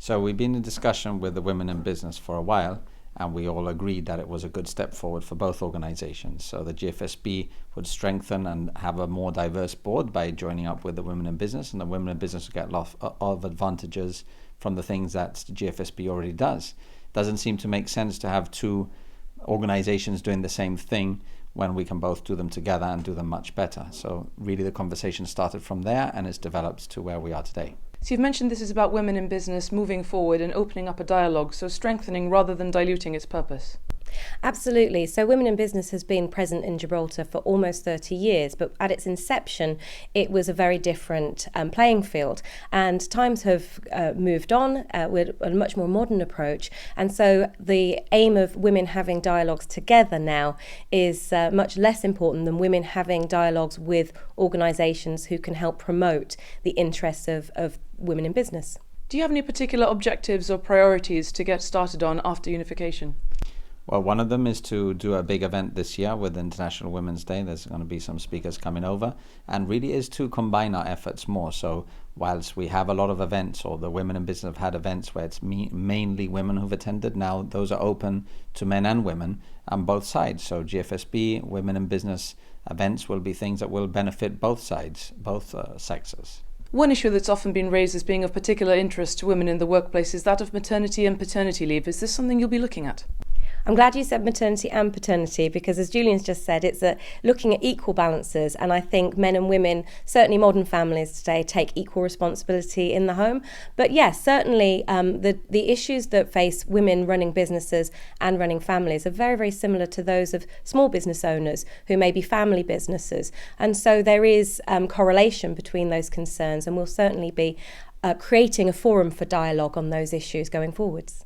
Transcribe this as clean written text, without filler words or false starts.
So we've been in discussion with the women in business for a while, and we all agreed that it was a good step forward for both organizations. So the GFSB would strengthen and have a more diverse board by joining up with the women in business, and the women in business would get a lot of advantages from the things that the GFSB already does. Doesn't seem to make sense to have two organizations doing the same thing when we can both do them together and do them much better. So really the conversation started from there and it's developed to where we are today. So you've mentioned this is about women in business moving forward and opening up a dialogue, so strengthening rather than diluting its purpose. Absolutely. So Women in Business has been present in Gibraltar for almost 30 years, but at its inception, it was a very different playing field. And times have moved on with a much more modern approach. And so the aim of women having dialogues together now is much less important than women having dialogues with organisations who can help promote the interests of women in business. Do you have any particular objectives or priorities to get started on after unification? Well, one of them is to do a big event this year with International Women's Day. There's going to be some speakers coming over, and really is to combine our efforts more. So whilst we have a lot of events, or the women in business have had events where it's mainly women who've attended, now those are open to men and women on both sides. So GFSB Women in Business events will be things that will benefit both sides, both sexes. One issue that's often been raised as being of particular interest to women in the workplace is that of maternity and paternity leave. Is this something you'll be looking at? I'm glad you said maternity and paternity, because as Julian's just said, it's looking at equal balances, and I think men and women, certainly modern families today, take equal responsibility in the home. But yes, certainly the issues that face women running businesses and running families are very, very similar to those of small business owners who may be family businesses. And so there is correlation between those concerns, and we'll certainly be creating a forum for dialogue on those issues going forwards.